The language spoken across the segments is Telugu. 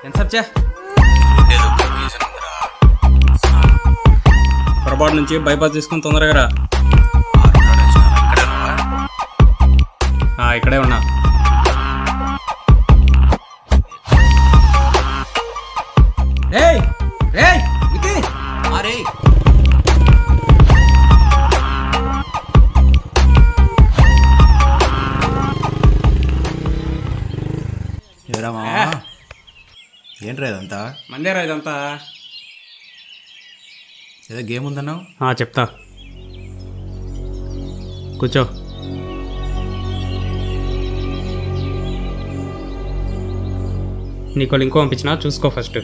ఎంత సచ్చా పొరపాటు నుంచి బైపాస్ తీసుకుని తొందరగా రా. ఇక్కడే ఉన్నా. ఏంట్రా ఇదంతా? మందేరా ఇదంతా. ఏదో గేమ్ ఉందన్నావు. చెప్తా, కూర్చో. నీకు లింక్ పంపించిన, చూసుకో ఫస్ట్.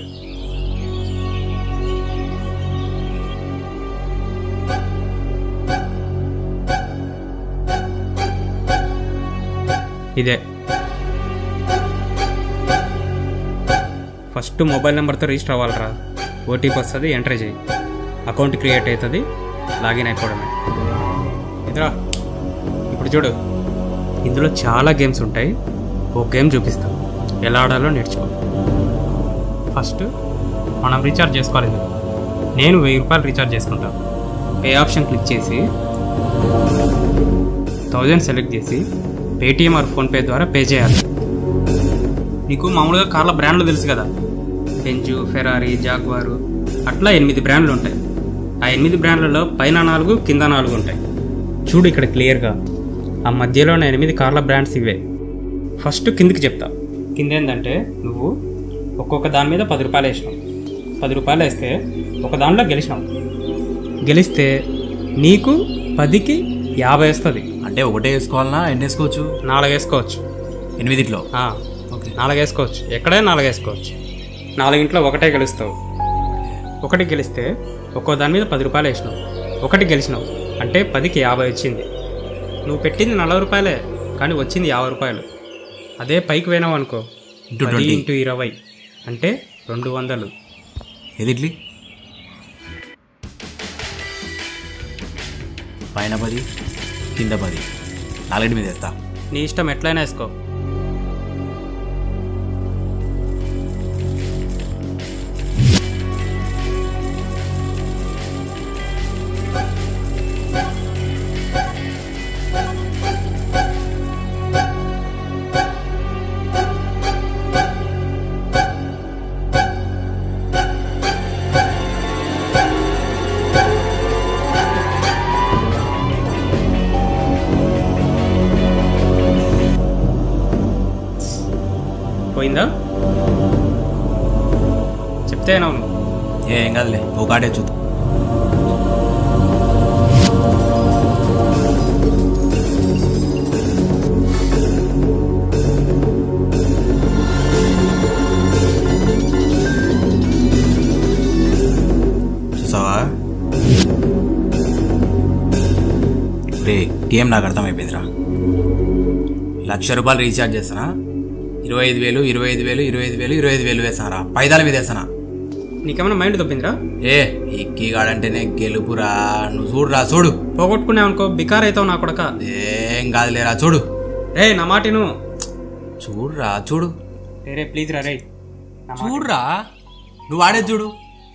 ఇదే ఫస్ట్ మొబైల్ నెంబర్తో రిజిస్టర్ అవ్వాలరా. ఓటీపీ వస్తుంది, ఎంటర్ చేయి. అకౌంట్ క్రియేట్ అవుతుంది, లాగిన్ అయిపోవడమే. ఇదిరా ఇప్పుడు చూడు, ఇందులో చాలా గేమ్స్ ఉంటాయి. ఓ గేమ్ చూపిస్తాను, ఎలా ఆడాలో నేర్చుకో. ఫస్ట్ మనం రీఛార్జ్ చేసుకోవాలి. నేను 1000 రూపాయలు రీఛార్జ్ చేసుకుంటాను. పే ఆప్షన్ క్లిక్ చేసి 1000 సెలెక్ట్ చేసి పేటిఎం ఆర్ ఫోన్పే ద్వారా పే చేయాలి. నీకు మామూలుగా కార్ల బ్రాండ్లు తెలుసు కదా, బెంజు, ఫెరారీ, జాగ్వారు, అట్లా 8 బ్రాండ్లు ఉంటాయి. ఆ 8 బ్రాండ్లలో పైన 4 కింద 4 ఉంటాయి. చూడు ఇక్కడ క్లియర్గా, ఆ మధ్యలో ఉన్న 8 కార్ల బ్రాండ్స్ ఇవే. ఫస్ట్ కిందికి చెప్తా. కింద ఏంటంటే నువ్వు ఒక్కొక్క దాని మీద 10 రూపాయలు వేసినావు. 10 రూపాయలు వేస్తే ఒక దానిలో గెలిచినావు. గెలిస్తే నీకు 10కి 50 వస్తుంది. అంటే ఒకటే వేసుకోవాలన్నా? ఎన్ని వేసుకోవచ్చు? 4 వేసుకోవచ్చు. 8లో? ఓకే, 4 వేసుకోవచ్చు. ఎక్కడైనా 4 వేసుకోవచ్చు. 4 ఒకటే గెలుస్తావు. ఒకటి గెలిస్తే ఒక్కో దాని మీద 10 రూపాయలు వేసినావు. ఒకటి గెలిచినావు అంటే 10కి 50 వచ్చింది. నువ్వు పెట్టింది 40 రూపాయలే, కానీ వచ్చింది 50 రూపాయలు. అదే పైకి పోయినావు అనుకో, 10 × 20 అంటే 200. ఏది ఇడ్లీ? పైన 10 కింద 10, 4 మీద వేస్తా. నీ ఇష్టం, ఎట్లయినా వేసుకో. పోయిందా? చెప్తే అవును. ఏం కాదులే, ఒక ఆడే చూద్దాం. చూసావా? రే, గేమ్ నాకు అర్థమైపోయిందిరా. 1,00,000 రూపాయలు రీఛార్జ్ చేస్తానా, 25,000 25,000 25,000 25,000 వేస్తానరా. పైదాల మీద వేస్తానా? నీకేమైనా మైండ్ దొబ్బిందిరా? ఎక్కిగాడంటేనే గెలుపురా. నువ్వు చూడురా, చూడు. పోగొట్టుకున్నావు అనుకో, బికార్ అవుతావు నా కొడక. ఏం కాదులేరా, చూడు. నా మాటిను. చూడురా, చూడు. రే ప్లీజ్ రా. చూడురా, నువ్వు ఆడేది చూడు.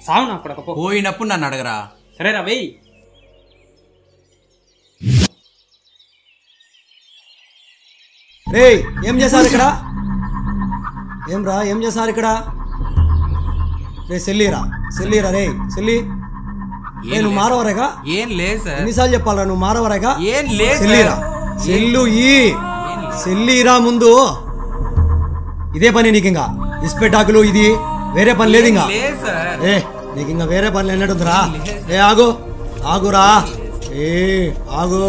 సావు నా కొడక. పోయినప్పుడు నన్ను అడగరా. సరే రా వెయ్యి. రే, ఏం చేశారు ఇక్కడ? ఏం చేశారు ఇక్కడ? రే సెల్లీరా రే సెల్లి. నువ్వు మారవరేగా? ఏం లేదు సార్. ఎన్నిసార్లు చెప్పాలరా, నువ్వు మారవరేగా? ఏం లేదు. సెల్లీరా, సెల్లీరా ముందు. ఇదే పని నీకు? ఇంకా ఇస్పెటాకులు ఇది వేరే పని లేదు ఇంకా? నీకు ఇంకా వేరే పని ఎన్నట్టుందిరా? ఆగురా. ఆగు.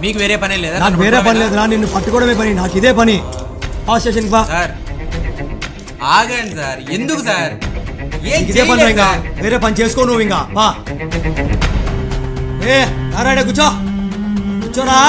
మీకు వేరే పని లేదా? నాకు వేరే పని లేదురా, నిన్ను పట్టుకోవడమే పని. నాకు ఇదే పని. స్టేషన్ బా. ఆగండి సార్. ఎందుకు సార్? ఇదే పని. ఇంకా వేరే పని చేసుకో నువ్వు. ఇంకా బా. నారాయణ కూర్చోరా.